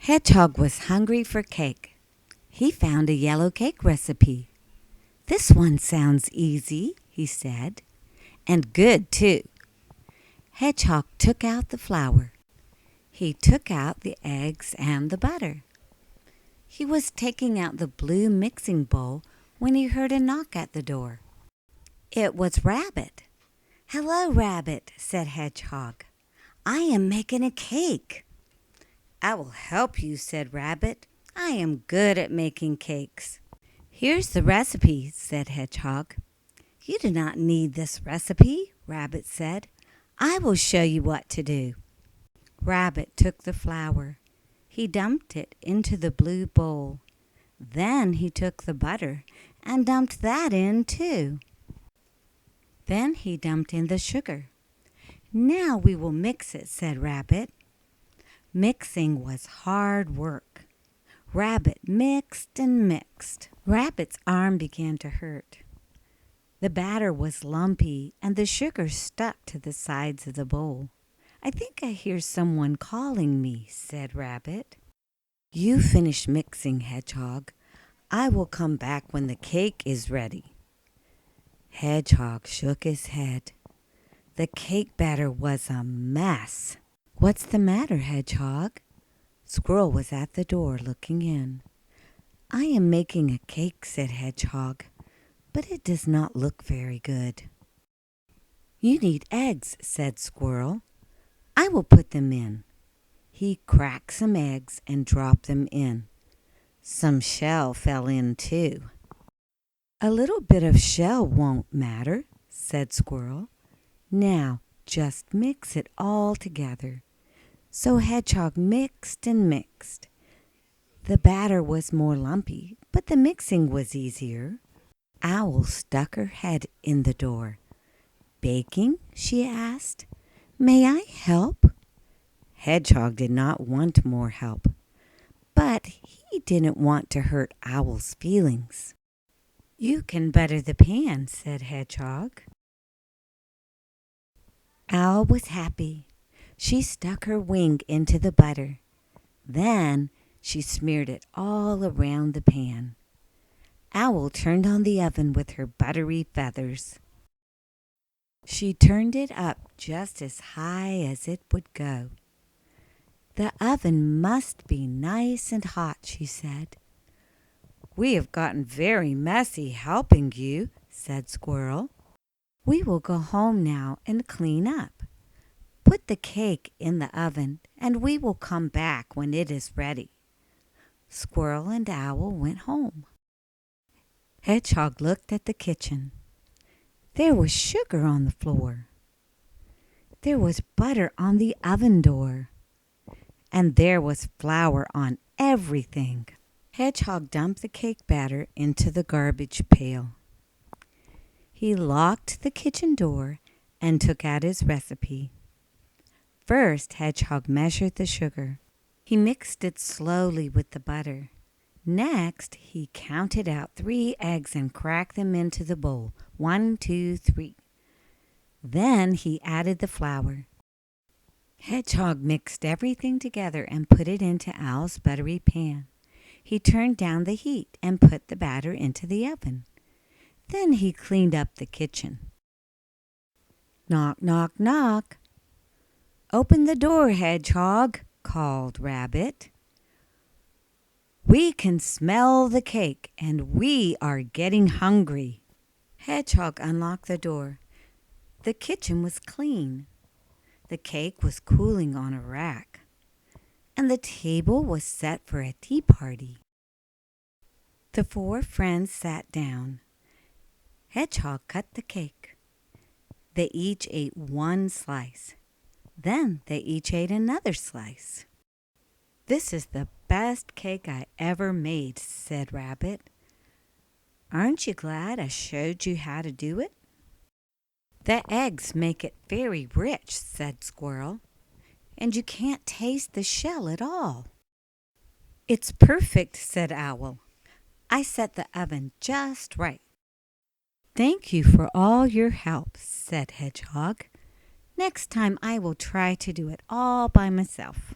Hedgehog was hungry for cake. He found a yellow cake recipe. "This one sounds easy," he said, "and good too." Hedgehog took out the flour. He took out the eggs and the butter. He was taking out the blue mixing bowl when he heard a knock at the door. It was Rabbit. "Hello, Rabbit," said Hedgehog. "I am making a cake." "I will help you," said Rabbit. "I am good at making cakes." "Here's the recipe," said Hedgehog. "You do not need this recipe," Rabbit said. "I will show you what to do." Rabbit took the flour. He dumped it into the blue bowl. Then he took the butter and dumped that in too. Then he dumped in the sugar. "Now we will mix it," said Rabbit. Mixing was hard work. Rabbit mixed and mixed. Rabbit's arm began to hurt. The batter was lumpy and the sugar stuck to the sides of the bowl. "I think I hear someone calling me," said Rabbit. "You finish mixing, Hedgehog. I will come back when the cake is ready." Hedgehog shook his head. The cake batter was a mess. "What's the matter, Hedgehog?" Squirrel was at the door looking in. "I am making a cake," said Hedgehog, "but it does not look very good." "You need eggs," said Squirrel. "I will put them in." He cracked some eggs and dropped them in. Some shell fell in too. "A little bit of shell won't matter," said Squirrel. "Now just mix it all together." So Hedgehog mixed and mixed. The batter was more lumpy, but the mixing was easier. Owl stuck her head in the door. "Baking?" she asked. "May I help?" Hedgehog did not want more help, but he didn't want to hurt Owl's feelings. "You can butter the pan," said Hedgehog. Owl was happy. She stuck her wing into the butter. Then she smeared it all around the pan. Owl turned on the oven with her buttery feathers. She turned it up just as high as it would go. "The oven must be nice and hot," she said. "We have gotten very messy helping you," said Squirrel. "We will go home now and clean up. Put the cake in the oven and we will come back when it is ready." Squirrel and Owl went home. Hedgehog looked at the kitchen. There was sugar on the floor. There was butter on the oven door. And there was flour on everything. Hedgehog dumped the cake batter into the garbage pail. He locked the kitchen door and took out his recipe. First, Hedgehog measured the sugar. He mixed it slowly with the butter. Next, he counted out 3 eggs and cracked them into the bowl. 1, 2, 3. Then he added the flour. Hedgehog mixed everything together and put it into Owl's buttery pan. He turned down the heat and put the batter into the oven. Then he cleaned up the kitchen. Knock, knock, knock. "Open the door, Hedgehog," called Rabbit. "We can smell the cake and we are getting hungry." Hedgehog unlocked the door. The kitchen was clean. The cake was cooling on a rack, and the table was set for a tea party. The 4 friends sat down. Hedgehog cut the cake. They each ate 1 slice. Then they each ate another slice. "This is the best cake I ever made," said Rabbit. "Aren't you glad I showed you how to do it?" "The eggs make it very rich," said Squirrel, "and you can't taste the shell at all." "It's perfect," said Owl. "I set the oven just right." "Thank you for all your help," said Hedgehog. "Next time I will try to do it all by myself."